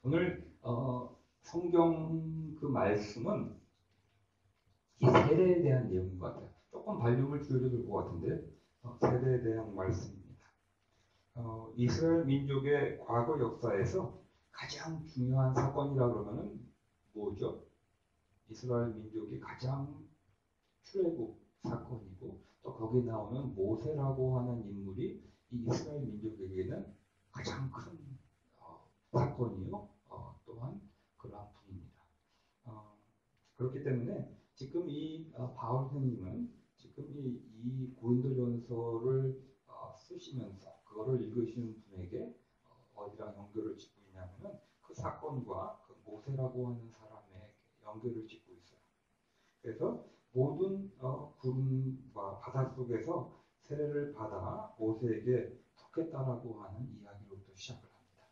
오늘 성경 그 말씀은 이 세례에 대한 내용인 것 같아요. 조금 발륨을 줄여도 될 것 같은데 세례에 대한 말씀입니다. 이스라엘 민족의 과거 역사에서 가장 중요한 사건이라 그러면은 뭐죠? 이스라엘 민족이 가장 출애굽 사건이고 또 거기에 나오는 모세라고 하는 인물이 이 이스라엘 민족에게는 가장 큰 사건이요. 또한 그러한 분입니다. 그렇기 때문에 지금 이 바울 선생님은 지금 이 고린도전서를 쓰시면서 그거를 읽으시는 분에게 어디랑 연결을 짓고 있냐면은 그 사건과 그 모세라고 하는 사람의 연결을 짓고 있어요. 그래서 모든 구름과 바다 속에서 세례를 받아 모세에게 속했다라고 하는 이야기로부터 시작을 합니다.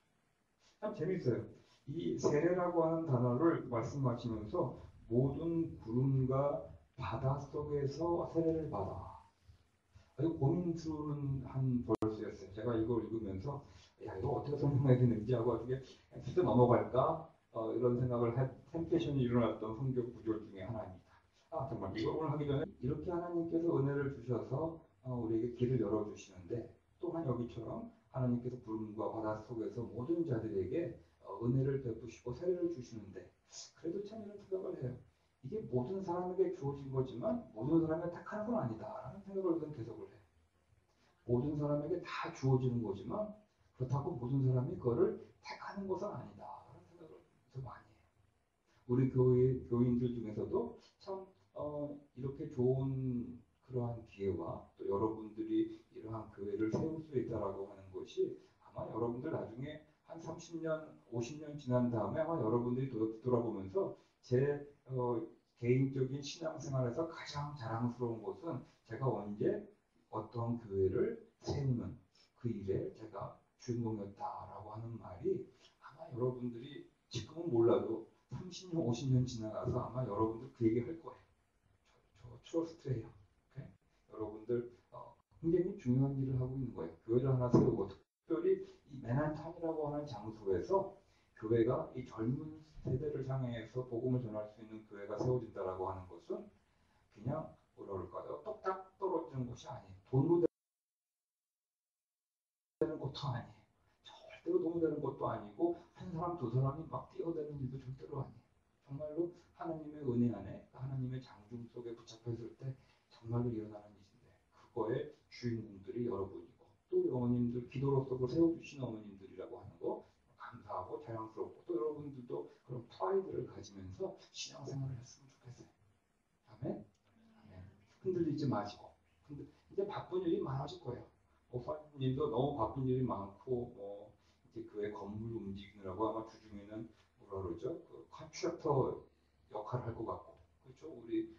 참 재밌어요. 이 세례라고 하는 단어를 말씀하시면서 모든 구름과 바다 속에서 세례를 받아. 아주 고민스러운 한 벌스였어요. 제가 이걸 읽으면서 야 이거 어떻게 설명해야 되는지 하고 어떻게 스쳐 넘어갈까 이런 생각을 한 템페이션이 일어났던 성경 구절 중에 하나입니다. 정말 이걸 오늘 하기 전에 이렇게 하나님께서 은혜를 주셔서 우리에게 길을 열어주시는데 또한 여기처럼 하나님께서 구름과 바다 속에서 모든 자들에게 은혜를 베푸시고 세례를 주시는데 그래도 참 이런 생각을 해요. 이게 모든 사람에게 주어진 거지만 모든 사람에게 택하는 건 아니다라는 생각을 저는 계속을 해요. 모든 사람에게 다 주어지는 거지만 그렇다고 모든 사람이 그거를 택하는 것은 아니다라는 생각을 좀 많이 해요. 우리 교인들 중에서도 참 이렇게 좋은 그러한 기회와 또 여러분들이 이러한 교회를 세울 수 있다라고 하는 것이 아마 여러분들 나중에 한 30년, 50년 지난 다음에 아마 여러분들이 돌아보면서 제 개인적인 신앙생활에서 가장 자랑스러운 것은 제가 언제 어떤 교회를 세우는 그 일에 제가 주인공이었다라고 하는 말이 아마 여러분들이 지금은 몰라도 30년, 50년 지나가서 아마 여러분들 그 얘기 할 거예요. 저 트러스트예요. 오케이? 여러분들 굉장히 중요한 일을 하고 있는 거예요. 교회를 하나 세우고 특별히 이 맨하탄이라고 하는 장소에서 교회가 이 젊은 세대를 향해서 복음을 전할 수 있는 교회가 세워진다라고 하는 것은 그냥 뭐라 그럴까요? 똑딱 떨어지는 것이 아니에요. 돈으로 되는 것도 아니에요. 절대로 돈으로 되는 것도 아니고 한 사람 두 사람이 막 뛰어대는 일도 절대로 아니에요. 정말로 하나님의 은혜 안에 하나님의 장중 속에 붙잡혔을 때 정말로 일어나는 일인데 그거의 주인공들이 여러분이고 또 어머님들 기도로서 세워주신 어머님들이라고 하는 거 감사하고 자랑스럽고 또 여러분들도 그런 프라이드를 가지면서 신앙생활을 했으면 좋겠어요. 아멘? 아멘. 흔들리지 마시고 이제 바쁜 일이 많아질 거예요. 목사님도 너무 바쁜 일이 많고 이제 교회 건물 움직이느라고 아마 주중에는 뭐라 그러죠? 그 컨트랙터 역할을 할 것 같고 그렇죠? 우리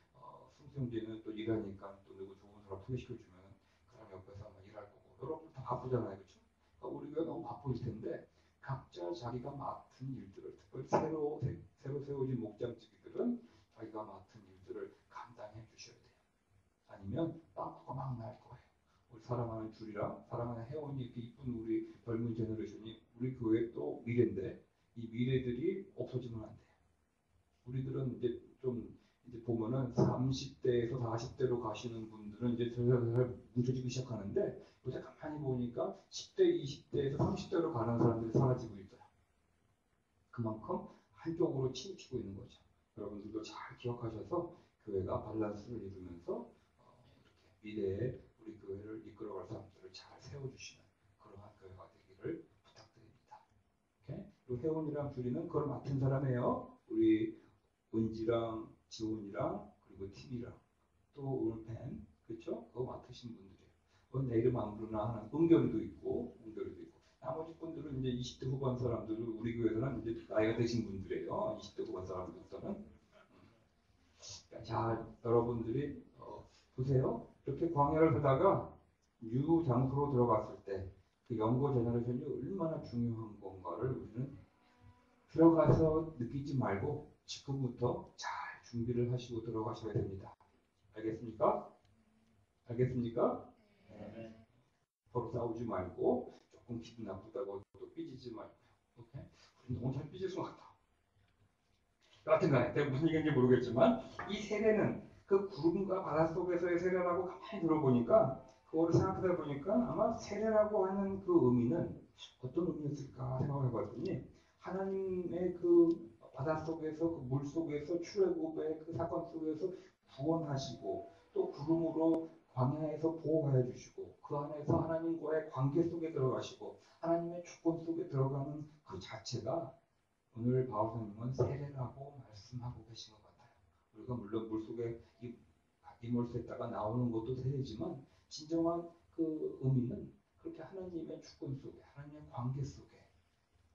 승승제는 또 일하니까 또 누구 좋은 사람 소개시켜주면 그 사람 옆에서 아마 일할 거고 여러분 다 바쁘잖아요, 그렇죠? 그러니까 우리가 너무 바쁠 텐데 각자 자기가 맡은 일들을 특별히 새로 세워진 목장지기들은 자기가 맡은 일들을 감당해 주셔야 돼요. 아니면 빵꾸가 막 날 거예요. 우리 사랑하는 줄이랑 사랑하는 혜원이 이렇게 이쁜 우리 젊은 제너레이션이 우리 교회 또 미래인데 이 미래들이 없어지면 안 돼요. 우리들은 이제 좀 이제 보면은 30대에서 40대로 가시는 분들은 이제 슬슬 뭉쳐지기 시작하는데 요새 가만히 보니까 10대, 20대에서 30대로 가는 사람들이 사라지고 있어요. 그만큼 한쪽으로 치우치고 있는 거죠. 여러분들도 잘 기억하셔서 교회가 밸런스를 이루면서 이렇게 미래에 우리 교회를 이끌어갈 사람들을 잘 세워주시는 그러한 교회가 되기를 부탁드립니다. 오케이? 그리고 혜원이랑 주리는 그걸 맡은 사람이에요. 우리 은지랑 지훈이랑 그리고 팀이랑 또 오늘 팬 그렇죠? 그거 맡으신 분들이에요. 내 이름 안 부르나 하는 은결이도 있고 나머지 분들은 이제 20대 후반 사람들은 우리 교회에서는 이제 나이가 드신 분들이에요. 20대 후반 사람들부터는. 자, 여러분들이 보세요. 이렇게 광야를 하다가 유 장소로 들어갔을 때 그 영고 제너레이션이 얼마나 중요한 건가를 우리는 들어가서 느끼지 말고 지금부터 잘 준비를 하시고 들어가셔야 됩니다. 알겠습니까? 알겠습니까? 서로 싸우지 말고 조금 기분 나쁘다고 또 삐지지 말고요. 오케이? 너무 잘 삐질 것 같아. 여하튼간에 내가 무슨 얘기인지 모르겠지만 이 세례는 그 구름과 바닷속에서의 세례라고 가만히 들어보니까 그거를 생각하다 보니까 아마 세례라고 하는 그 의미는 어떤 의미였을까 생각해봤더니 하나님의 그 바닷속에서 그 물속에서 출애굽의 그 사건 속에서 구원하시고 또 구름으로 광야에서 보호하여 주시고 그 안에서 하나님과의 관계 속에 들어가시고 하나님의 주권 속에 들어가는 그 자체가 오늘 바울사님은 세례라고 말씀하고 계신 것 같아요. 우리가 물론 물속에 이몰수했다가 나오는 것도 세례지만 진정한 그 의미는 그렇게 하나님의 주권 속에 하나님의 관계 속에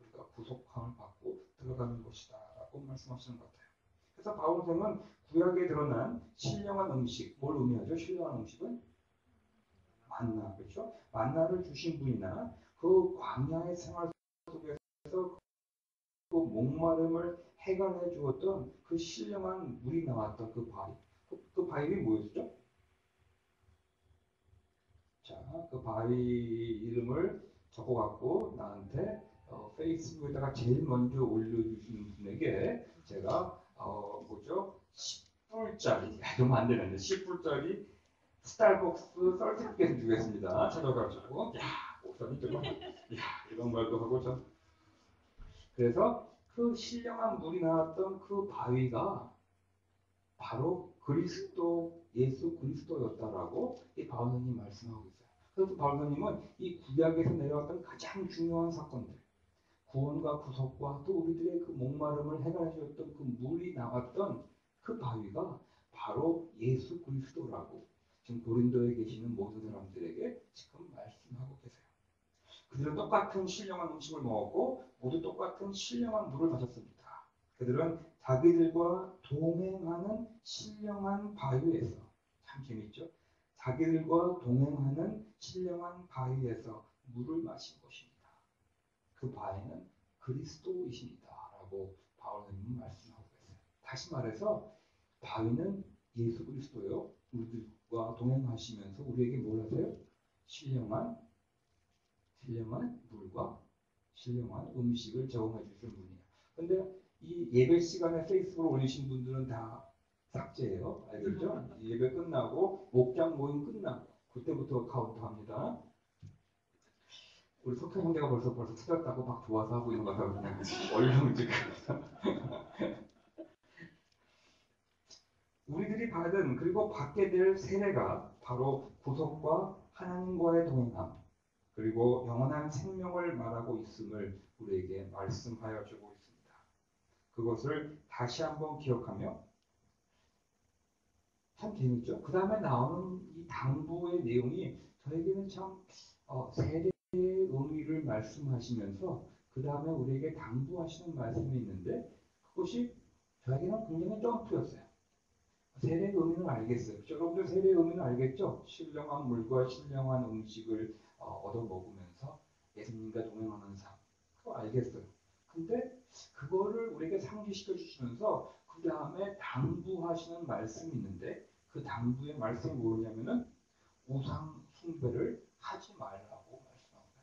우리가 구속함을 받고 들어가는 것이다라고 말씀하시는 것 같아요. 그래서 바울사님은 구약에 드러난 신령한 음식, 뭘 의미하죠? 신령한 음식은 만나, 그렇죠? 만나를 주신 분이나 그 광야의 생활 속에서 그 목마름을 해결해 주었던 그 신령한 물이 나왔던 그 바위. 그 바위이 뭐였죠? 자, 그 바위 이름을 적어갖고 나한테 페이스북에다가 제일 먼저 올려주시는 분에게 제가 뭐죠? 10불짜리, 이러면 안 되는데 10불짜리 스타벅스 썰티피켓을 주겠습니다. 찾아가지고 야, 목사님 정말 야, 이런 말도 하고 참. 그래서 그 신령한 물이 나왔던 그 바위가 바로 그리스도, 예수 그리스도였다라고 이 바울사님이 말씀하고 있어요. 그래서 바울사님은 이 구약에서 내려왔던 가장 중요한 사건들, 구원과 구속과 또 우리들의 그 목마름을 해결해 주었던 그 물이 나왔던 그 바위가 바로 예수 그리스도라고 지금 고린도에 계시는 모든 사람들에게 지금 말씀하고 계세요. 그들은 똑같은 신령한 음식을 먹었고 모두 똑같은 신령한 물을 마셨습니다. 그들은 자기들과 동행하는 신령한 바위에서, 참 재밌죠? 자기들과 동행하는 신령한 바위에서 물을 마신 것입니다. 그 바위는 그리스도이십니다. 라고 바울은 말씀하고 계세요. 다시 말해서 바위는 예수 그리스도요. 우리들과 동행하시면서 우리에게 뭘 하세요? 신령한 물과 신령한 음식을 제공해 주실 분이에요. 근데 이 예배 시간에 페이스북으로 올리신 분들은 다 삭제예요. 알겠죠? 예배 끝나고 목장 모임 끝나고 그때부터 카운트합니다. 우리 석현 형제가 벌써 찾았다고 막 좋아서 하고 있는 것 같아요. 그냥 얼른 지금. 우리들이 받은 그리고 받게 될 세례가 바로 구속과 하나님과의 동행함 그리고 영원한 생명을 말하고 있음을 우리에게 말씀하여 주고 있습니다. 그것을 다시 한번 기억하며 참 재밌죠? 그 다음에 나오는 이 당부의 내용이 저에게는 참 세례의 의미를 말씀하시면서 그 다음에 우리에게 당부하시는 말씀이 있는데 그것이 저에게는 굉장히 점프였어요. 세례의 의미는 알겠어요. 여러분들 세례의 의미는 알겠죠? 신령한 물과 신령한 음식을 얻어 먹으면서 예수님과 동행하는 삶. 그거 알겠어요. 근데 그거를 우리에게 상기시켜 주시면서 그 다음에 당부하시는 말씀이 있는데 그 당부의 말씀이 뭐냐면은 우상 숭배를 하지 말라고 말씀합니다.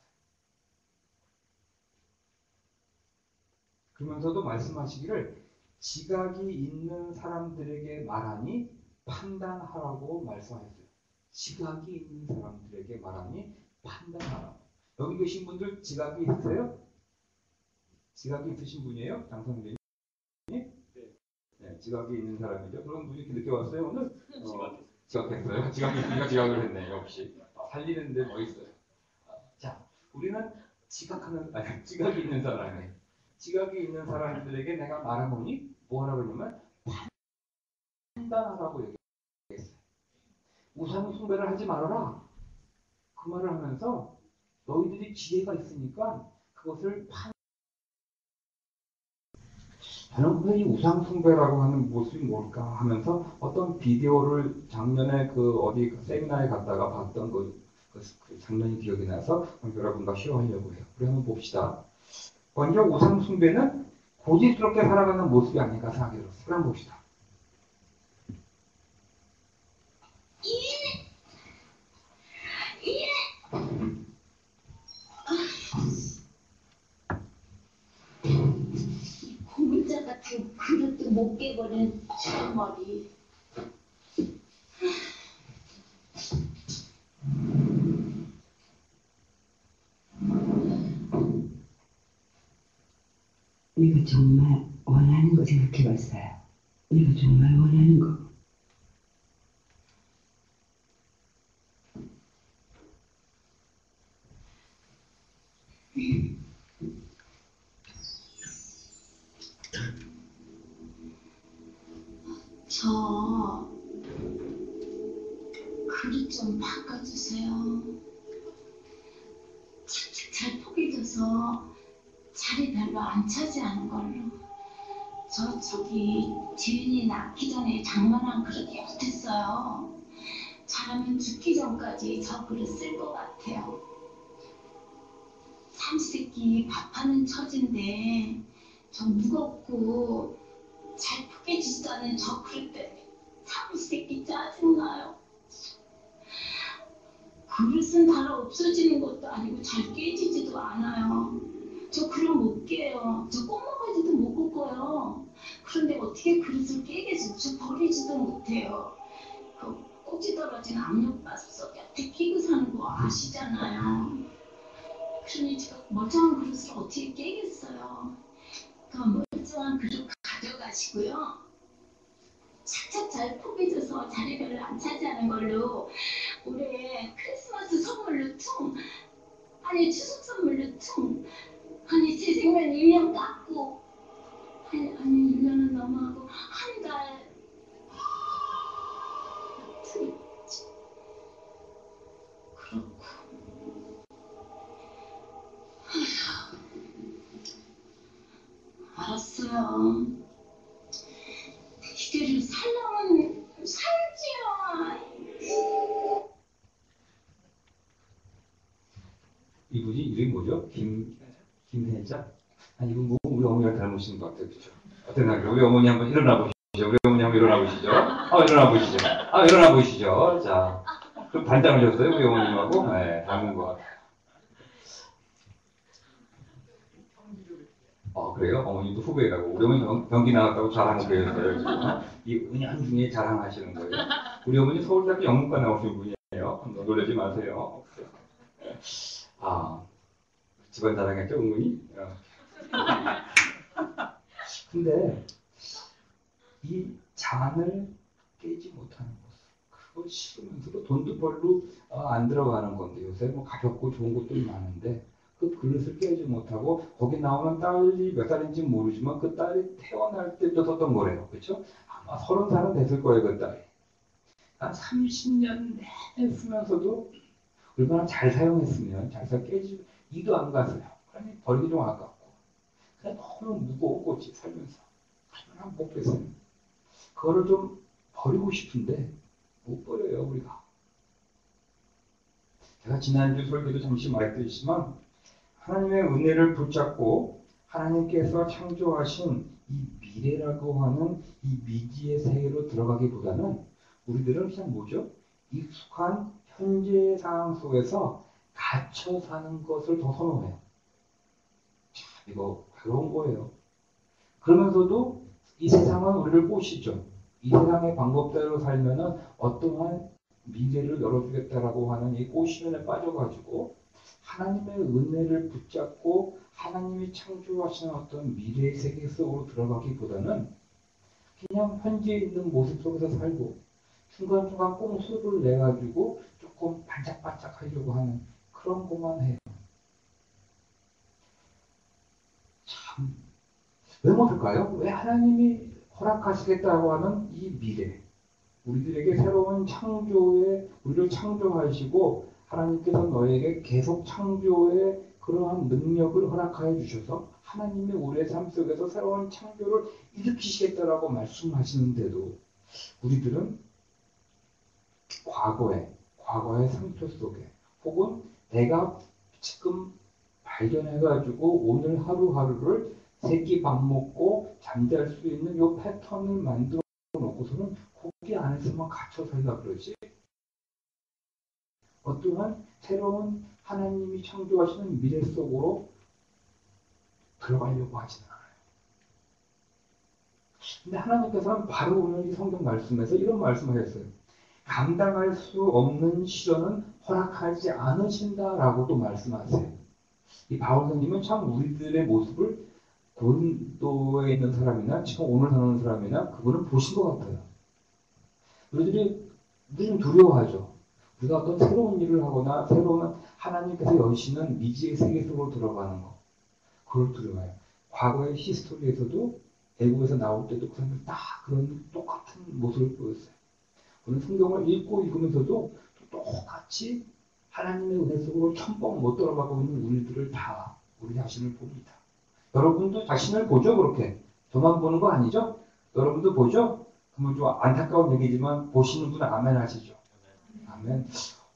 그러면서도 말씀하시기를 지각이 있는 사람들에게 말하니 판단하라고 말씀하셨어요. 지각이 있는 사람들에게 말하니 판단하라고. 여기 계신 분들 지각이 있으세요? 지각이 있으신 분이에요? 장성빈이? 네, 지각이 있는 사람이죠. 그런 분이 이렇게 늦게 왔어요 오늘? 지각했어요. 지각이 있으니까 지각을 했네. 역시 살리는데 뭐 있어요. 자, 우리는 지각이 있는 사람이에요. 지각이 있는 사람들에게 내가 말하노니 뭐하라고 하냐면 판단하라고 얘기했어요. 우상 숭배를 하지 말아라. 그 말을 하면서 너희들이 지혜가 있으니까 그것을 저는 왜 이 우상 숭배라고 하는 모습이 뭘까 하면서 어떤 비디오를 작년에 그 어디 세미나에 갔다가 봤던 그 장면이 기억이 나서 여러분과 쉐어하려고 해요. 우리 한번 봅시다. 먼저 우상 숭배는 고집스럽게 살아가는 모습이 아닌가 생각이 들었어요. 그럼 봅시다. 그 그릇도 못 깨버린 주머리. 네가 정말 원하는 거 생각해봤어요. 네가 정말 원하는 거. 저 그릇 좀 바꿔주세요. 착착 잘 포개져서 자리 별로 안 차지하는 걸로. 저기 주인이 낳기 전에 장만한 그릇이 어땠어요? 잘하면 죽기 전까지 저 그릇 쓸 것 같아요. 삼시세끼 밥하는 처진데 저 무겁고 잘 포개지지도 않은 저 그릇 때문에 삼시세끼 짜증나요. 그릇은 달아 없어지는 것도 아니고 잘 깨지지도 않아요. 저 그릇 못 깨요. 저 꼬먹어지도 못 꺾어요. 그런데 어떻게 그릇을 깨겠어요? 저 버리지도 못해요. 그 꼭지 떨어진 압력밥솥 곁에 끼고 사는 거 아시잖아요. 그러니 제가 멀쩡한 그릇을 어떻게 깨겠어요? 그 멀쩡한 그릇 가져가시고요. 착착 잘 포개져서 자리 별로 안 차지하는 걸로 올해 크리스마스 선물로 아니 추석 선물로 아니 제 생면 1년 깎고 아니 1년은 너무하고 한 달 그렇고 알았어요. 기대를 살려면 살지요. 이분이 이름이 뭐죠? 김혜자? 아니 이건 뭐 우리 어머니가 닮으신 것 같아요. 그렇죠? 어떤 날 우리 어머니 한번 일어나 보시죠. 우리 어머니 한번 일어나 보시죠. 일어나 보시죠. 일어나 보시죠. 자, 좀 닮으셨어요 우리 어머님하고? 네, 닮은 것 같아요. 그래요? 어머님도 후배라고 우리 어머니 경기 나왔다고 자랑을 배웠어요. 지금. 이 은연 중에 자랑하시는 거예요. 우리 어머니 서울대학교 영문과 나오신 분이에요. 놀라지 마세요. 집안 자랑했죠, 은근히? 근데 이 잔을 깨지 못하는 모습, 그거 싫으면서도 돈도 별로 안 들어가는 건데 요새 뭐 가볍고 좋은 것도 많은데 그 그릇을 깨지 못하고 거기 나오는 딸이 몇 살인지 모르지만 그 딸이 태어날 때부터 썼던 거래요. 그렇죠? 아마 30살은 됐을 거예요, 그 딸이. 한 30년 내내 쓰면서도 얼마나 잘 사용했으면 깨지 이도 안 갔어요. 그러니 버리기 좀 아깝고 그냥 너무 무거워 꽃이 살면서 얼마나 못 뺐어요. 그거를 좀 버리고 싶은데 못 버려요 우리가. 제가 지난주 설교도 잠시 말했듯이지만 하나님의 은혜를 붙잡고 하나님께서 창조하신 이 미래라고 하는 이 미지의 세계로 들어가기보다는 우리들은 그냥 뭐죠? 익숙한 현재의 상황 속에서 갇혀 사는 것을 더 선호해요. 참 이거 괴로운 거예요. 그러면서도 이 세상은 우리를 꼬시죠. 이 세상의 방법대로 살면은 어떠한 미래를 열어주겠다라고 하는 이 꼬시면에 빠져가지고 하나님의 은혜를 붙잡고 하나님이 창조하시는 어떤 미래의 세계 속으로 들어가기보다는 그냥 현재 있는 모습 속에서 살고 중간중간 꼼수를 내가지고 조금 반짝반짝 하려고 하는 그런 것만 해요. 참, 왜 못할까요? 왜 하나님이 허락하시겠다고 하는 이 미래, 우리들에게 새로운 창조에 우리를 창조하시고 하나님께서 너에게 계속 창조의 그러한 능력을 허락하여 주셔서 하나님이 우리의 삶 속에서 새로운 창조를 일으키시겠다라고 말씀하시는데도 우리들은 과거의 상처 속에 혹은 내가 지금 발견해가지고 오늘 하루하루를 새끼 밥 먹고 잠잘 수 있는 요 패턴을 만들어 놓고서는 거기 안에서만 갇혀 살라 그러지. 어떠한 새로운 하나님이 창조하시는 미래 속으로 들어가려고 하지는 않아요. 근데 하나님께서는 바로 오늘 이 성경 말씀에서 이런 말씀을 했어요. 감당할 수 없는 시련은 허락하지 않으신다라고도 말씀하세요. 이 바울 선생님은 참 우리들의 모습을 고린도에 있는 사람이나 지금 오늘 사는 사람이나 그분은 보신 것 같아요. 우리들이 좀 두려워하죠. 우리가 어떤 새로운 일을 하거나 새로운 하나님께서 여시는 미지의 세계 속으로 들어가는 거. 그걸 두려워해요. 과거의 히스토리에서도 애국에서 나올 때도 그 사람들 다 그런 똑같은 모습을 보였어요. 우리는 성경을 읽고 읽으면서도 똑같이 하나님의 은혜 속으로 첨벙 못 들어가고 있는 우리들을 다 우리 자신을 봅니다. 여러분도 자신을 보죠, 그렇게. 저만 보는 거 아니죠? 여러분도 보죠? 그러면 좀 안타까운 얘기지만 보시는 분은 아멘 하시죠. 아멘.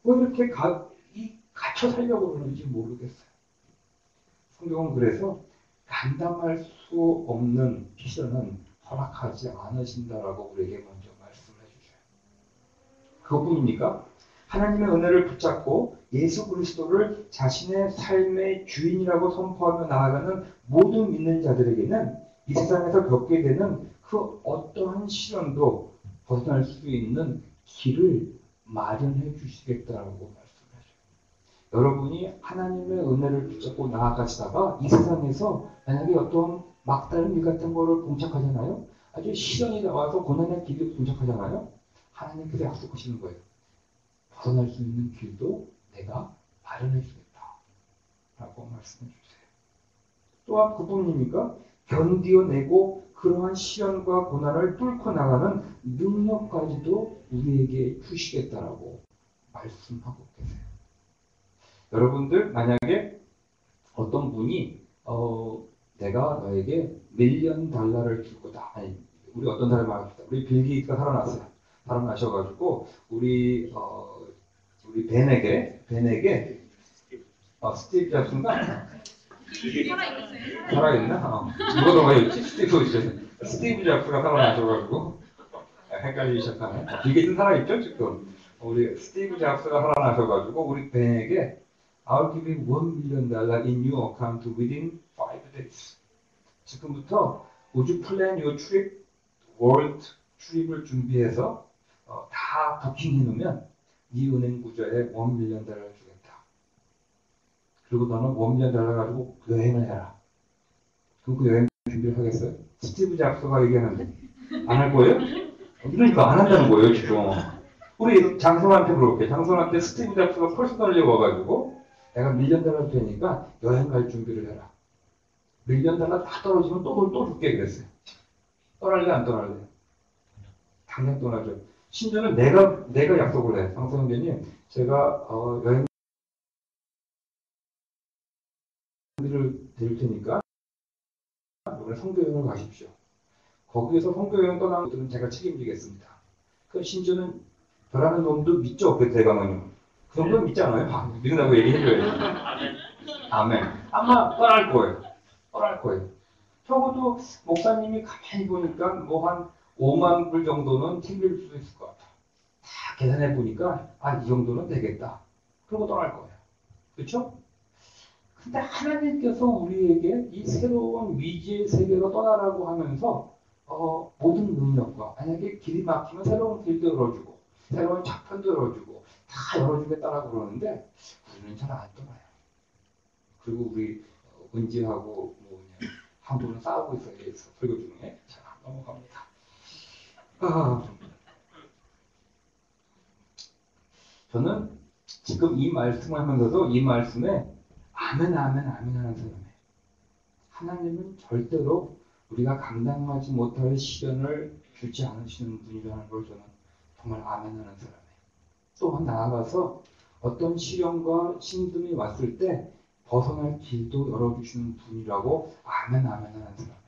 왜 이렇게 갇혀 살려고 그러는지 모르겠어요. 성경은 그래서 감당할 수 없는 시련은 허락하지 않으신다라고 우리에게 먼저 말씀을 해주셔요. 그것뿐입니까? 하나님의 은혜를 붙잡고 예수 그리스도를 자신의 삶의 주인이라고 선포하며 나아가는 모든 믿는 자들에게는 이 세상에서 겪게 되는 그 어떠한 시련도 벗어날 수 있는 길을 마련해 주시겠다라고 말씀하셔요. 여러분이 하나님의 은혜를 붙잡고 나아가시다가 이 세상에서 만약에 어떤 막다른 일 같은 거를 봉착하잖아요. 아주 시련이 나와서 고난의 길을 봉착하잖아요. 하나님께서 약속하시는 거예요. 벗어날 수 있는 길도 내가 마련해 주겠다 라고 말씀해 주세요. 또한 그뿐입니까? 견디어내고 그러한 시련과 고난을 뚫고 나가는 능력까지도 우리에게 주시겠다라고 말씀하고 계세요. 여러분들 만약에 어떤 분이 내가 너에게 $1,000,000를 줄 거다. 아니, 우리 어떤 사람이 말합니다. 우리 빌 게이츠가 살아나셔가지고 우리 벤에게 스티브 잡스인가? 살아있나? 이거도 뭐였지? 스티브 잡스가 살아나셔가지고 헷갈리기 시작하네. 빌 게이츠는 살아있죠 지금. 우리 스티브 잡스가 살아나셔가지고 우리 벤에게 I'll give you $1,000,000 in your account within 5 days. 지금부터 Would you plan your trip, world trip을 준비해서 다 부킹해 놓으면 네 은행 구조에 $1,000,000를 주겠다. 그리고 너는 $1,000,000 가지고 여행을 해라. 그럼 그 여행 준비를 하겠어요? 스티브 잡스가 얘기하는데 안 할 거예요? 그러니까 안 한다는 거예요 지금. 우리 장성한테 물어볼게요. 장성한테 스티브 잡스가 퍼스널리 와가지고 내가 $1,000,000 되니까 여행 갈 준비를 해라. $1,000,000 다 떨어지면 또 줄게 그랬어요. 떠날래 안 떠날래? 당장 떠나죠. 심지어는 내가 약속을 해. 장성현님 제가 여행을 드릴 테니까 오늘 선교여행을 가십시오. 거기에서 선교여행 떠나는 것들은 제가 책임지겠습니다. 그 심지어는 저라는 놈도 믿죠. 그 대강은요. 그 정도는 믿지 않아요? 믿는다고 얘기해줘야죠. 아멘. 아마 떠날 거예요. 적어도 목사님이 가만히 보니까 뭐 한 5만 불 정도는 챙길 수 있을 것 같아. 다 계산해 보니까 이 정도는 되겠다. 그러고 떠날 거예요. 그렇죠? 근데 하나님께서 우리에게 이 새로운 미지의 세계로 떠나라고 하면서 모든 능력과 만약에 길이 막히면 새로운 길도 열어주고 새로운 차편도 열어주고 다 열어주겠다라고 그러는데 우리는 잘 안 떠나요. 그리고 우리 은지하고 한 분은 싸우고 있어요. 설교 중에. 자, 넘어갑니다. 저는 지금 이 말씀을 하면서도 이 말씀에 아멘 하는 사람이에요. 하나님은 절대로 우리가 감당하지 못할 시련을 주지 않으시는 분이라는 걸 저는 정말 아멘 하는 사람이에요. 또한 나아가서 어떤 시련과 힘듦이 왔을 때 벗어날 길도 열어주시는 분이라고 아멘 하는 사람이에요.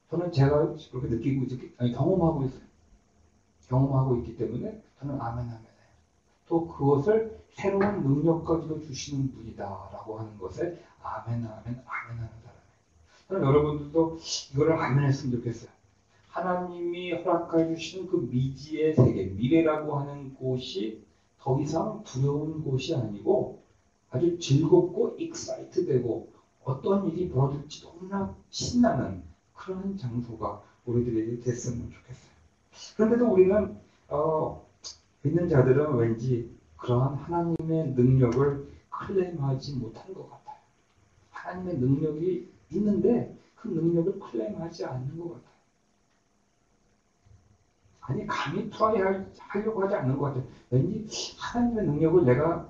저는 제가 그렇게 느끼고 경험하고 있어요. 경험하고 있기 때문에 저는 아멘. 또 그것을 새로운 능력까지도 주시는 분이다라고 하는 것에 아멘 하는 사람이에요. 저는 여러분들도 이거를 아멘 했으면 좋겠어요. 하나님이 허락해 주시는 그 미지의 세계, 미래라고 하는 곳이 더 이상 두려운 곳이 아니고 아주 즐겁고 익사이트되고 어떤 일이 벌어질지 너무나 신나는 그런 장소가 우리들에게 됐으면 좋겠어요. 그런데도 우리는 믿는 자들은 왠지 그러한 하나님의 능력을 클레임하지 못한 것 같아요. 하나님의 능력이 있는데 그 능력을 클레임하지 않는 것 같아요. 아니 감히 트라이 하려고 하지 않는 것 같아요. 왠지 하나님의 능력을 내가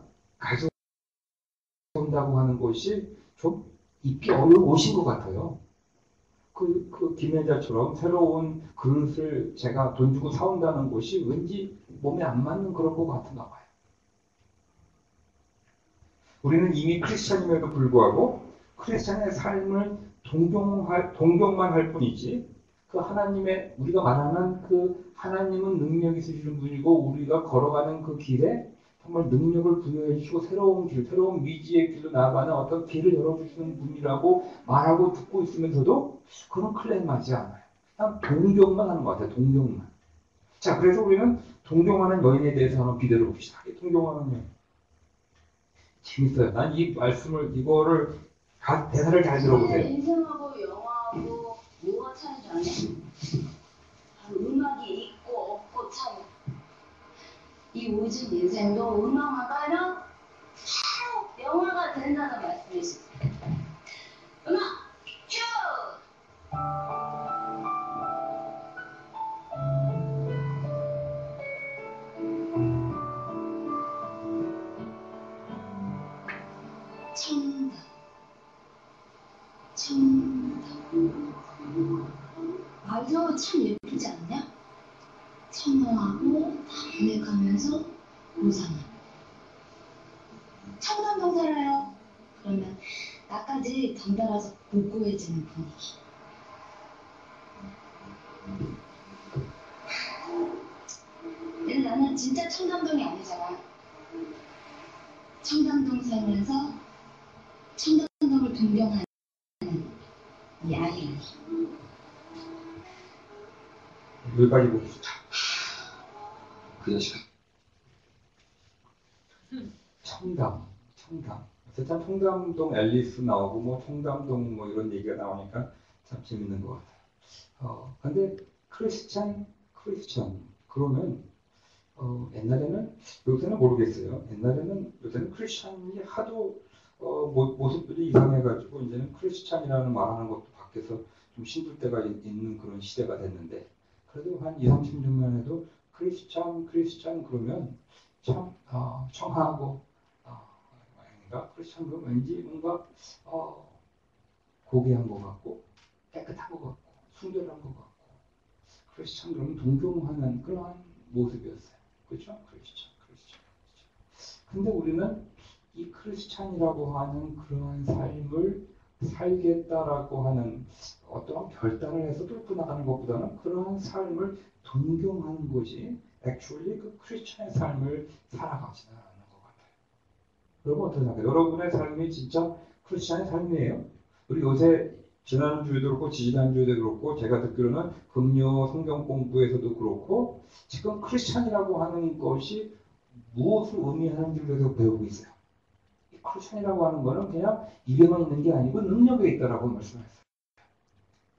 가져온다고 하는 것이 좀 입기 어려우신 것 같아요. 그 김혜자처럼 새로운 그릇을 제가 돈 주고 사온다는 것이 왠지 몸에 안 맞는 그런 것 같은가 봐요. 우리는 이미 크리스찬임에도 불구하고 크리스찬의 삶을 동경만 할 뿐이지 그 하나님의 우리가 말하는 그 하나님은 능력 있으시는 분이고 우리가 걸어가는 그 길에 정말 능력을 부여해 주시고 새로운 길, 새로운 미지의 길로 나아가는 어떤 길을 열어주시는 분이라고 말하고 듣고 있으면서도 그런 클레임하지 않아요. 그냥 동경만 하는 것 같아요. 동경만. 자, 그래서 우리는 동경하는 여인에 대해서 한번 비교해 봅시다. 동경하는 여인. 재밌어요. 난 이 말씀을 이거를 대사를 잘 들어보세요. 인생하고 영화하고 뭐가 차이지 않아요? 음악이 있고 없고 차이. 이 오직 인생도 음악화가 아니라 바로 영화가 된다는 말씀이시죠. 음악 큐! 청담. 아주 참 예쁘지 않냐? 청아하고 담백하면서 고상한. 청담동 살아요. 그러면 나까지 덩달아서 고고해지는 분위기. 근데 나는 진짜 청담동이 아니잖아. 청담동 살면서 청담동을 동경하는 이 아이. 여기까지 봅시다. 그 자식아. 청담. 어쨌든 청담동 앨리스 나오고 뭐 청담동 뭐 이런 얘기가 나오니까 참 재밌는 것 같아요. 근데 크리스찬 그러면 옛날에는 요새는 모르겠어요. 요새는 크리스찬이 하도 모습들이 이상해가지고 이제는 크리스찬이라는 말하는 것도 밖에서 좀 힘들 때가 있는 그런 시대가 됐는데 그래도 한 2, 30년만 해도 크리스찬 그러면 참 청하고 아닌가? 크리스찬 그러면 왠지 뭔가 고귀한 것 같고 깨끗한 것 같고 순결한 것 같고 크리스찬 그러면 동경하는 그러한 모습이었어요. 그렇죠? 크리스찬. 근데 우리는 이 크리스찬이라고 하는 그러한 삶을 살겠다라고 하는 어떠한 결단을 해서 뚫고 나가는 것보다는 그러한 삶을 동경하는 것이 actually 그 크리스찬의 삶을 살아가지는 않는 것 같아요. 여러분 어떻게 생각해요? 여러분의 삶이 진짜 크리스찬의 삶이에요? 우리 요새 지난주에도 그렇고 지지난주에도 그렇고 제가 듣기로는 금요 성경 공부에서도 그렇고 지금 크리스찬이라고 하는 것이 무엇을 의미하는지를 계속 배우고 있어요. 이 크리스찬이라고 하는 거는 그냥 입에만 있는 게 아니고 능력에 있다라고 말씀하셨어요.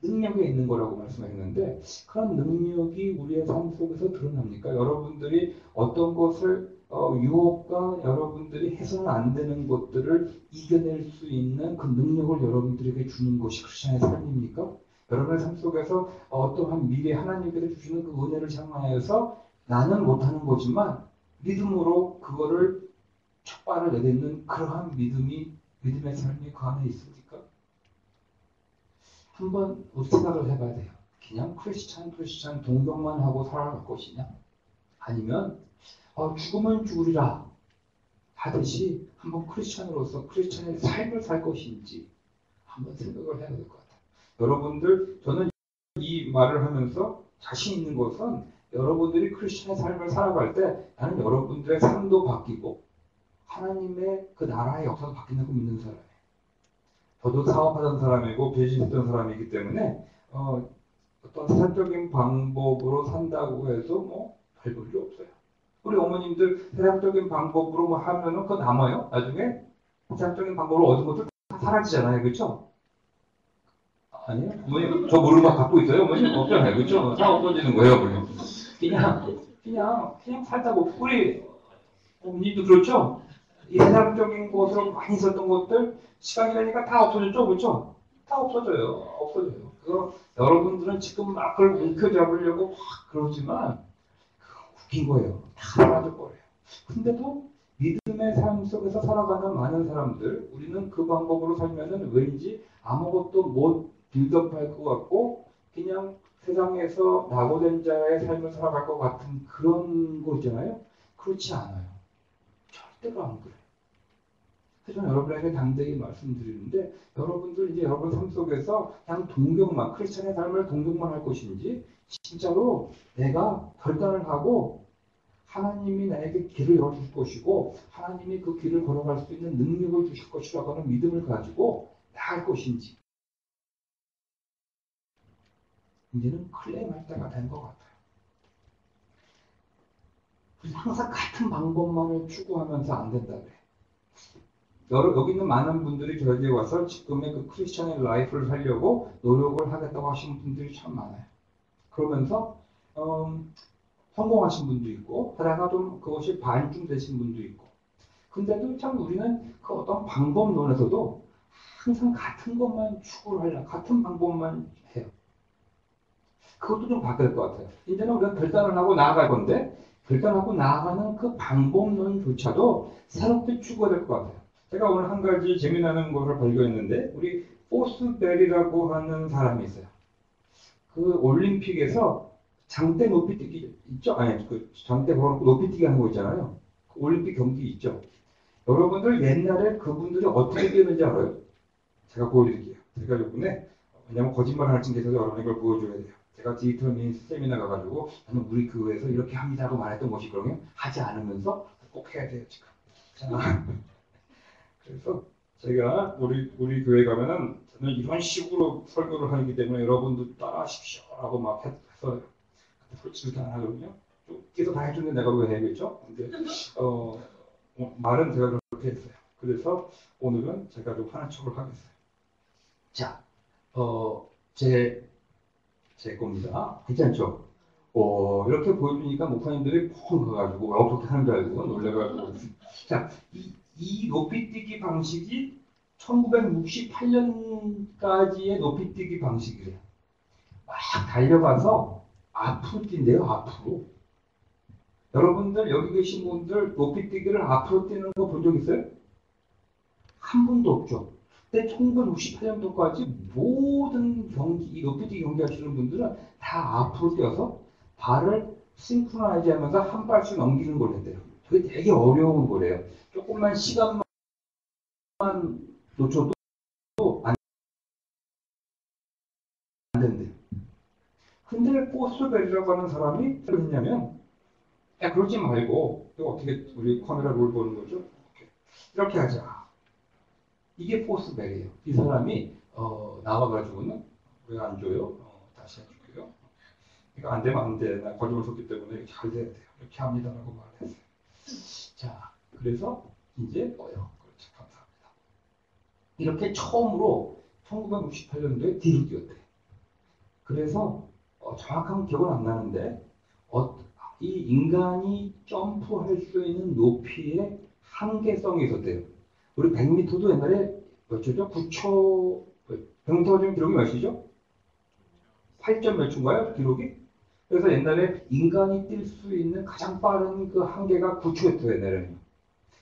능력에 있는 거라고 말씀하셨는데 그런 능력이 우리의 삶 속에서 드러납니까? 여러분들이 어떤 것을 유혹과 여러분들이 해서는 안 되는 것들을 이겨낼 수 있는 그 능력을 여러분들에게 주는 것이 크리스찬의 삶입니까? 여러분의 삶 속에서 어떠한 미래 하나님께서 주시는 그 은혜를 향하여서 나는 못하는 거지만 믿음으로 그거를 촉발을 내딛는 그러한 믿음의 삶이 그 안에 있습니까? 한번 우리 생각을 해봐야 돼요. 그냥 크리스찬 동경만 하고 살아갈 것이냐? 아니면 죽으면 죽으리라 하듯이 한번 크리스찬으로서 크리스찬의 삶을 살 것인지 한번 생각을 해야 될 것 같아요. 여러분들, 저는 이 말을 하면서 자신 있는 것은 여러분들이 크리스찬의 삶을 살아갈 때 나는 여러분들의 삶도 바뀌고 하나님의 그 나라의 역사도 바뀐다고 믿는 사람이에요. 저도 사업하던 사람이고 비즈니스했던 사람이기 때문에 어떤 세상적인 방법으로 산다고 해서 뭐 별 볼 일 없어요. 우리 어머님들 세상적인 방법으로 뭐 하면은 그거 남아요. 나중에 세상적인 방법으로 얻은 것들 다 사라지잖아요. 그렇죠? 아니요? 어머님, 저 모르는 거 갖고 있어요? 어머님? 없잖아요. 그렇죠? 다 없어지는 거예요, 어머님. 그냥 살다 보고, 우리 어머님도 그렇죠? 이 세상적인 것으로 많이 있었던 것들, 시간이 가니까 다 없어졌죠? 그렇죠? 다 없어져요. 없어져요. 그래서 여러분들은 지금 막 그걸 움켜잡으려고 막 그러지만, 웃긴 거예요. 다 사라질 거예요. 근데도 믿음의 삶 속에서 살아가는 많은 사람들, 우리는 그 방법으로 살면은 왠지 아무것도 못 빌드업할 것 같고, 그냥 세상에서 낙오된 자의 삶을 살아갈 것 같은 그런 거잖아요. 그렇지 않아요. 절대로 안 그래요. 그래서 저는 여러분에게 담대히 말씀드리는데, 여러분들 이제 여러분 삶 속에서 그냥 동경만, 크리스천의 삶을 동경만 할 것인지, 진짜로 내가 결단을 하고 하나님이 나에게 길을 열어줄 것이고 하나님이 그 길을 걸어갈 수 있는 능력을 주실 것이라고 하는 믿음을 가지고 나갈 것인지 이제는 클레임할 때가 된 것 같아요. 항상 같은 방법만을 추구하면서 안 된다 그래. 여기 있는 많은 분들이 저에게 와서 지금의 그 크리스천의 라이프를 살려고 노력을 하겠다고 하시는 분들이 참 많아요. 그러면서 성공하신 분도 있고, 하다가 좀 그것이 반쯤 되신 분도 있고. 근데도 참 우리는 그 어떤 방법론에서도 항상 같은 것만 추구를 하려, 같은 방법만 해요. 그것도 좀 바뀔 것 같아요. 이제는 우리가 결단을 하고 나아갈 건데, 결단하고 나아가는 그 방법론조차도 새롭게 추구가 될 것 같아요. 제가 오늘 한 가지 재미나는 것을 발견했는데, 우리 포스벨이라고 하는 사람이 있어요. 그 올림픽에서 장대 높이뛰기 있죠? 아니, 그 장대 걸어놓고 높이뛰기 하는 거 있잖아요. 그 올림픽 경기 있죠? 여러분들 옛날에 그분들이 어떻게 뛰었는지 알아요? 제가 보여드릴게요. 제가 요번에, 왜냐면 거짓말 할지 계속 여러분이 걸 보여줘야 돼요. 제가 디지털 미니스 세미나 가가지고 나는 우리 교회에서 이렇게 합니다라고 말했던 것이 그러면 하지 않으면서 꼭 해야 돼요, 지금. 자, 그래서 제가 우리 교회 가면은 저는 이런 식으로 설교를 하기 때문에 여러분도 따라하십시오라고 막 했어요. 솔직히 안 하거든요. 계속 다 해주는데 내가 왜 해야겠죠? 근데 말은 제가 그렇게 했어요. 그래서 오늘은 제가 좀 하는 척을 하겠어요. 자, 제 겁니다. 괜찮죠? 이렇게 보여주니까 목사님들이 펑 가가지고 어떻게 하는 줄 알고 놀래가지고. 자, 이 높이뛰기 방식이 1968년까지의 높이뛰기 방식이래요. 막 달려가서 앞으로 뛴대요, 앞으로. 여러분들 여기 계신 분들 높이뛰기를 앞으로 뛰는 거 본 적 있어요? 한 분도 없죠. 근데 1968년도까지 모든 경기, 이 높이뛰기 경기 하시는 분들은 다 앞으로 뛰어서 발을 싱크로나이즈 하면서 한 발씩 넘기는 걸 했대요. 그게 되게 어려운 거래요. 조금만 시간만 놓쳐도 안 된대요. 근데 포스벨이라고 하는 사람이 뭘 했냐면, 야, 그러지 말고, 이거 어떻게 우리 카메라 롤 보는 거죠? 이렇게 하자. 이게 포스벨이에요. 이 사람이 나와가지고는 왜 안 줘요? 다시 해줄게요. 이거 안 되면 안 돼. 나 거짓말 쳤기 때문에 잘 돼야 돼요. 이렇게 합니다라고 말을 했어요. 자, 그래서 이제 그렇죠. 감사합니다. 이렇게 처음으로 1968년도에 뒤로 뛰었대. 그래서 정확한 기억은 안 나는데 이 인간이 점프할 수 있는 높이의 한계성이 있었대요. 우리 100m도 옛날에 몇 초죠? 9초, 100m 지금 기록이 몇이죠? 8점 몇 초인가요? 기록이? 그래서 옛날에 인간이 뛸 수 있는 가장 빠른 그 한계가 9초였어요, 옛날에는.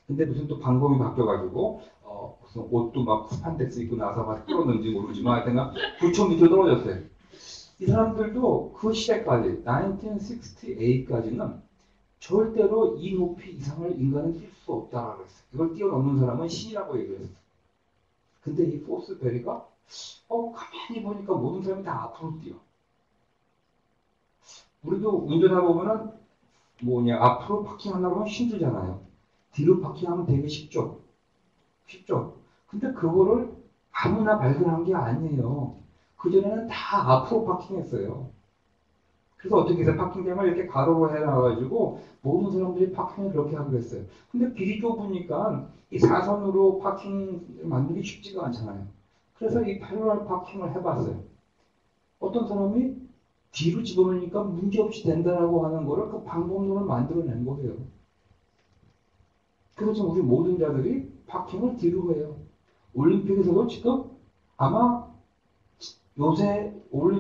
근데 무슨 또 방법이 바뀌어가지고, 무슨 옷도 막 스판덱스 입고 나서 막 끌었는지 모르지만 하여튼 9초 밑으로 떨어졌어요. 이 사람들도 그 시대까지, 1968까지는 절대로 이 높이 이상을 인간은 뛸 수 없다라고 했어요. 이걸 뛰어넘는 사람은 신이라고 얘기를 했어요. 근데 이 포스베리가 가만히 보니까 모든 사람이 다 앞으로 뛰어. 우리도 운전하다 보면은 앞으로 파킹하려고 하면 힘들잖아요. 뒤로 파킹하면 되게 쉽죠. 쉽죠. 근데 그거를 아무나 발견한 게 아니에요. 그전에는 다 앞으로 파킹했어요. 그래서 어떻게 해서 파킹되면 이렇게 가로로 해놔가지고 모든 사람들이 파킹을 그렇게 하기로 했어요. 근데 길이 좁으니까 이 사선으로 파킹 만들기 쉽지가 않잖아요. 그래서 이 패러럴 파킹을 해봤어요. 어떤 사람이 뒤로 집어넣으니까 문제없이 된다라고 하는 거를 그 방법론을 만들어낸 거예요. 그래서 지금 우리 모든 자들이 파킹을 뒤로 해요. 올림픽에서도 지금 아마 요새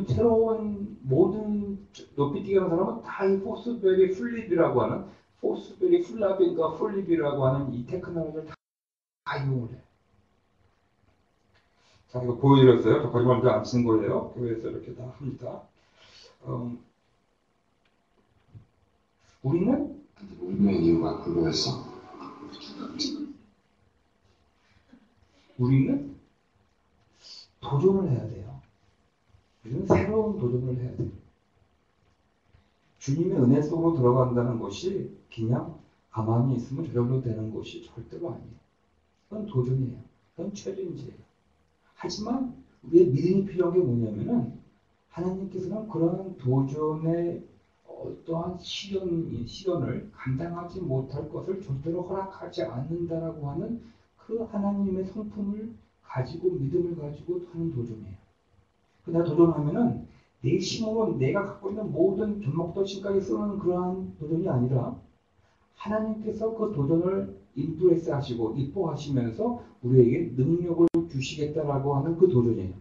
새로운 모든 높이뛰기 하는 사람은 다 이 포스베리 플립이라고 하는 포스베리 플랍인가 플립이라고 하는 이 테크놀로지를 다 이용을 해. 자, 이거 보여드렸어요. 저 거짓말도 안 치는 거예요. 교회에서 이렇게 다 합니다. 우리는 우리의 이유가 그거였어. 우리는 도전을 해야 돼요. 우리는 새로운 도전을 해야 돼요. 주님의 은혜 속으로 들어간다는 것이 그냥 가만히 있으면 저절로 되는 것이 절대로 아니에요. 그건 도전이에요. 그건 챌린지예요. 하지만 우리의 믿음이 필요한 게 뭐냐면은 하나님께서는 그런 도전의 어떠한 시련을 감당하지 못할 것을 절대로 허락하지 않는다라고 하는 그 하나님의 성품을 가지고 믿음을 가지고 하는 도전이에요. 내가 도전하면은 내 힘으로 내가 갖고 있는 모든 젖먹던 까지 쓰는 그러한 도전이 아니라 하나님께서 그 도전을 인플레스 하시고 이뻐하시면서 우리에게 능력을 주시겠다라고 하는 그 도전이에요.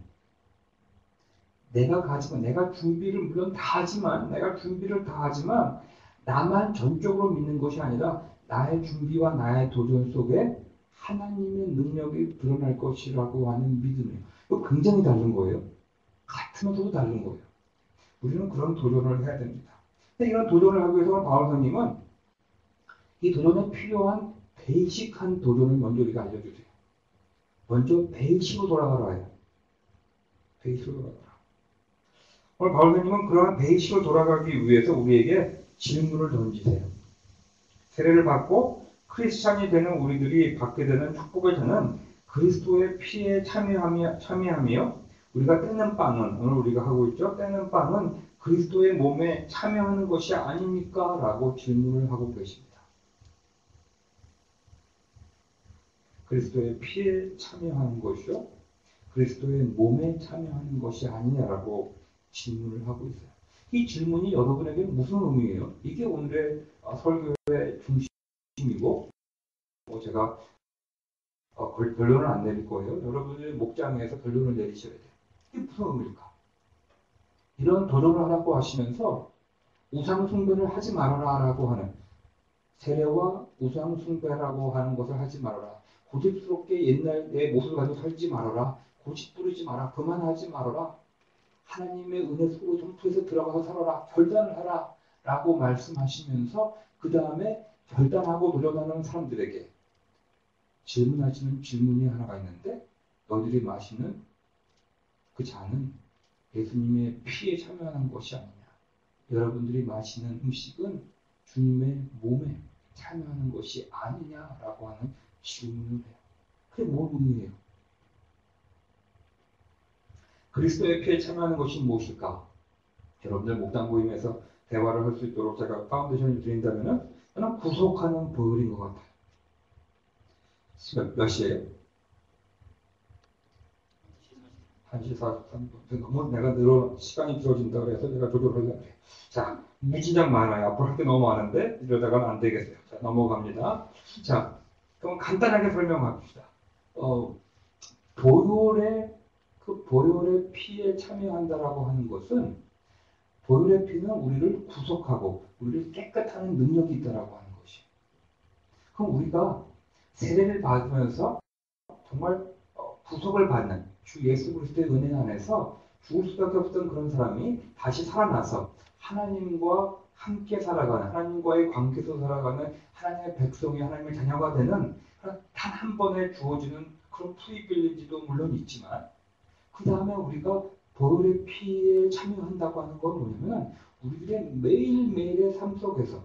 내가 준비를 물론 다 하지만 나만 전적으로 믿는 것이 아니라 나의 준비와 나의 도전 속에 하나님의 능력이 드러날 것이라고 하는 믿음이에요. 이거 굉장히 다른 거예요. 같으면서도 다른 거예요. 우리는 그런 도전을 해야 됩니다. 근데 이런 도전을 하기 위해서 바울 선생님은 이 도전에 필요한 베이직한 도전을 먼저 우리가 알려주세요. 먼저 베이직으로 돌아가라 해요. 베이직으로 돌아가라. 오늘 바울 선생님은 그러한 베이직으로 돌아가기 위해서 우리에게 질문을 던지세요. 세례를 받고 크리스찬이 되는 우리들이 받게 되는 축복의 저는 그리스도의 피에 참여하며 우리가 떼는 빵은 오늘 우리가 하고 있죠. 떼는 빵은 그리스도의 몸에 참여하는 것이 아닙니까? 라고 질문을 하고 계십니다. 그리스도의 피에 참여하는 것이요. 그리스도의 몸에 참여하는 것이 아니냐라고 질문을 하고 있어요. 이 질문이 여러분에게 무슨 의미예요? 이게 오늘의 설교의 중심이고 제가 결론을 안 내릴 거예요. 여러분의 목장에서 결론을 내리셔야 돼요. 이게 무슨 의미일까? 이런 도전을 하라고 하시면서 우상 숭배를 하지 말아라 라고 하는 세례와 우상 숭배라고 하는 것을 하지 말아라. 고집스럽게 옛날 내 모습을 가지고 살지 말아라. 고집 부리지 마라. 그만하지 말아라. 하나님의 은혜 속으로 점토해서 들어가서 살아라. 결단을 하라. 라고 말씀하시면서 그 다음에 결단하고 도전하는 사람들에게 질문하시는 질문이 하나가 있는데 너희들이 마시는 그 잔은 예수님의 피에 참여하는 것이 아니냐. 여러분들이 마시는 음식은 주님의 몸에 참여하는 것이 아니냐라고 하는 질문을 해요. 그게 뭘 의미해요? 그리스도의 피에 참여하는 것이 무엇일까? 여러분들 목당 모임에서 대화를 할 수 있도록 제가 파운데이션을 드린다면 저는 구속하는 보혈인 것 같아요. 몇 시에요? 1시 43분. 너무 내가 시간이 길어진다 그래서 제가 조절하려고 해요. 자, 무진장 많아요. 앞으로 할 게 너무 많은데 이러다가는 안 되겠어요. 자, 넘어갑니다. 자, 그럼 간단하게 설명합시다. 보혈의 피에 참여한다라고 하는 것은 보혈의 피는 우리를 구속하고 우리를 깨끗하는 능력이 있다라고 하는 것이에요. 그럼 우리가 세례를 받으면서 정말 구속을 받는 주 예수 그리스도의 은혜 안에서 죽을 수밖에 없던 그런 사람이 다시 살아나서 하나님과 함께 살아가는 하나님과의 관계에서 살아가는 하나님의 백성이 하나님의 자녀가 되는 단 한 번에 주어지는 그런 프리빌리지도 물론 있지만 그 다음에 우리가 보혈의 피에 참여한다고 하는 건 뭐냐면 우리들의 매일매일의 삶 속에서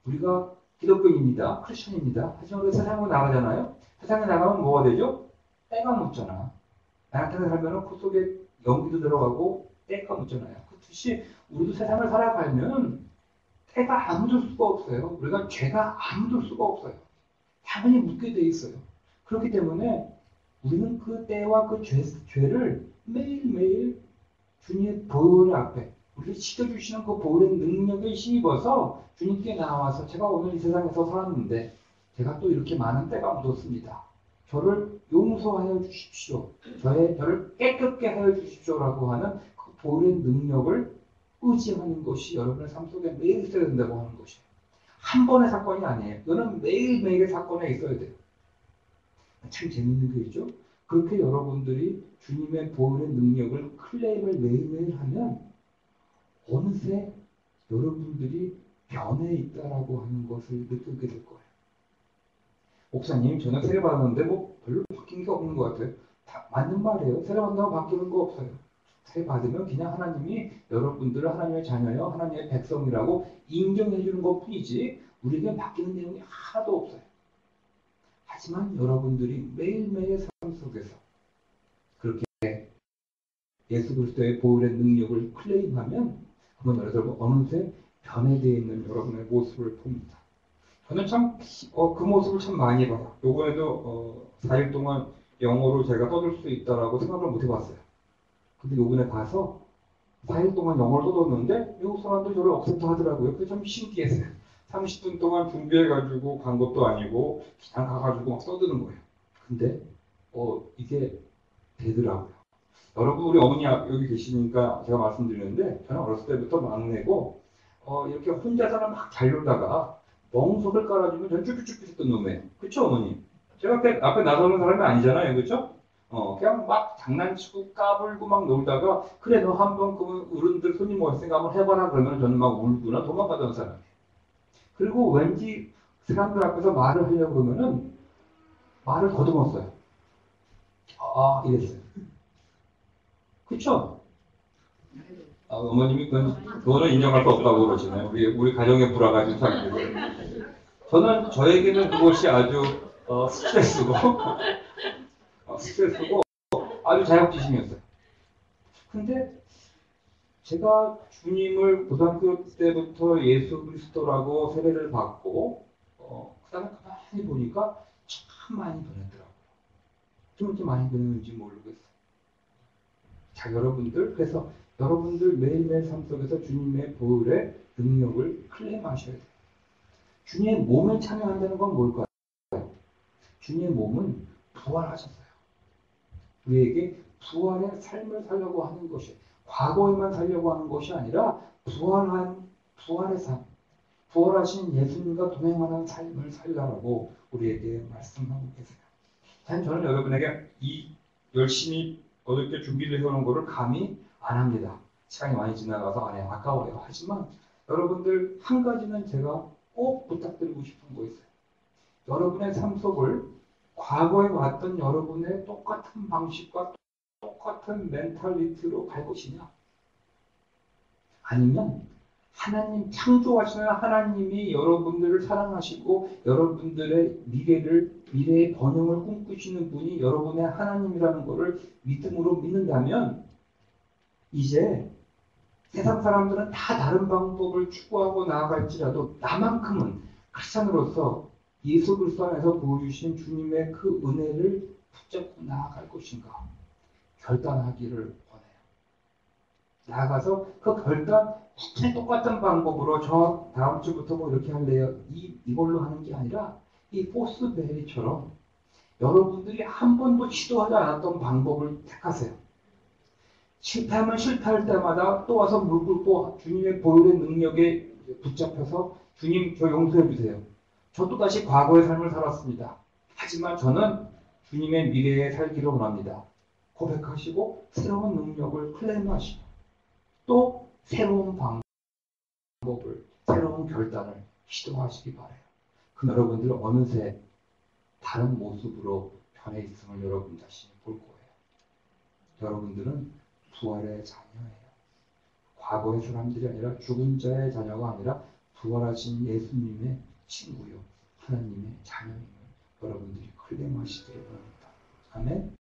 우리가 기독교인입니다. 크리스천입니다. 하지만 우리 세상으로 나가잖아요. 세상에 나가면 뭐가 되죠? 때가 묻잖아. 나한테 살면 코 속에 연기도 들어가고 때가 묻잖아요. 그렇듯이 우리도 세상을 살아가면 때가 안 묻을 수가 없어요. 우리가 죄가 안 묻을 수가 없어요. 당연히 묻게 돼 있어요. 그렇기 때문에 우리는 그 때와 그 죄를 매일매일 주님의 보혈 앞에 우리를 지켜주시는 그 보혈의 능력에 힘입어서 주님께 나와서 제가 오늘 이 세상에서 살았는데 제가 또 이렇게 많은 때가 묻었습니다. 저를 용서하여 주십시오. 저를 깨끗게 하여 주십시오라고 하는 그 보혈의 능력을 의지하는 것이 여러분의 삶 속에 매일 있어야 된다고 하는 것이에요. 한 번의 사건이 아니에요. 이거는 매일매일의 사건에 있어야 돼요. 참 재밌는 글이죠. 그렇게 여러분들이 주님의 보혈의 능력을 클레임을 매일매일 하면 어느새 여러분들이 변해 있다라고 하는 것을 느끼게 될 거예요. 목사님, 저는 세례 받았는데 뭐 별로 바뀐 게 없는 것 같아요. 다 맞는 말이에요. 세례 받는다고 바뀌는 거 없어요. 세례 받으면 그냥 하나님이 여러분들을 하나님의 자녀요, 하나님의 백성이라고 인정해 주는 것 뿐이지 우리에게 바뀌는 내용이 하나도 없어요. 하지만 여러분들이 매일매일 삶 속에서 그렇게 예수 그리스도의 보혈의 능력을 클레임하면 그건 여러분 어느새 변해되어 있는 여러분의 모습을 봅니다. 저는 참 그 모습을 참 많이 봐요. 요번에도 4일 동안 영어로 제가 떠들 수 있다라고 생각을 못 해봤어요. 근데 요번에 가서 4일 동안 영어를 떠들었는데 미국 사람들이 저를 억셉트 하더라고요. 그게 참 신기했어요. 30분 동안 준비해가지고 간 것도 아니고 그냥 가가지고 막 떠드는 거예요. 근데 이게 되더라고요. 여러분 우리 어머니 여기 계시니까 제가 말씀드리는데 저는 어렸을 때부터 막내고 이렇게 혼자서는 막 잘 놀다가 멍석을 깔아주면 저는 쭈뼛쭈뼛 했던 놈이에요. 그쵸 어머니? 제가 앞에 나서는 사람이 아니잖아요. 그쵸? 그냥 막 장난치고 까불고 막 놀다가 그래 너 한번 그 어른들 손님 오셨으니까 한번 해봐라 그러면 저는 막 울거나 도망가던 사람이에요. 그리고 왠지 사람들 앞에서 말을 하려고 그러면은 말을 더듬었어요. 이랬어요. 그쵸? 어머님이 그거는 인정할 수 없다고 그러시네요. 우리 가정의 불화가 좀 생기고. 저는 저에게는 그것이 아주 스트레스고 아주 자격지심이었어요. 근데 제가 주님을 고등학교 때부터 예수 그리스도라고 세례를 받고 그 다음에 가만히 보니까 참 많이 변했더라고요. 좀 이렇게 많이 변했는지 모르겠어요. 자, 그래서 여러분들 매일매일 삶 속에서 주님의 보혈의 능력을 클레임하셔야 돼요. 주님의 몸에 참여한다는 건 뭘까요? 주님의 몸은 부활하셨어요. 우리에게 부활의 삶을 살려고 하는 것이 과거에만 살려고 하는 것이 아니라 부활의 삶, 부활하신 예수님과 동행하는 삶을 살라고 우리에게 말씀하고 계세요. 저는 여러분에게 이 열심히 어저께 준비를 해오는 것을 감히 안 합니다. 시간이 많이 지나가서 안 해요. 아까워요. 하지만 여러분들 한 가지는 제가 꼭 부탁드리고 싶은 거 있어요. 여러분의 삶 속을 과거에 왔던 여러분의 똑같은 방식과 똑같은 멘탈리티로 갈 것이냐? 아니면 하나님 창조하시는 하나님이 여러분들을 사랑하시고 여러분들의 미래의 번영을 꿈꾸시는 분이 여러분의 하나님이라는 것을 믿음으로 믿는다면 이제 세상 사람들은 다 다른 방법을 추구하고 나아갈지라도 나만큼은 크리스찬으로서 예수 그리스도 안에서 보여주신 주님의 그 은혜를 붙잡고 나아갈 것인가 결단하기를 원해요. 나아가서 그 결단 똑같은 방법으로 저 다음 주부터 뭐 이렇게 할래요. 이걸로 하는 게 아니라 이 포스베리처럼 여러분들이 한 번도 시도하지 않았던 방법을 택하세요. 실패하면 실패할 때마다 또 와서 무릎 꿇고 주님의 보혈의 능력에 붙잡혀서 주님 저 용서해 주세요. 저 또다시 과거의 삶을 살았습니다. 하지만 저는 주님의 미래에 살기를 원합니다. 고백하시고 새로운 능력을 클레임하시고 또 새로운 방법을 새로운 결단을 시도하시기 바라요. 그럼 여러분들 어느새 다른 모습으로 변해 있음을 여러분 자신이 볼 거예요. 여러분들은 부활의 자녀예요. 과거의 사람들이 아니라 죽은 자의 자녀가 아니라 부활하신 예수님의 친구요. 하나님의 자녀임을 여러분들이 클레임하시기를 바랍니다. 아멘.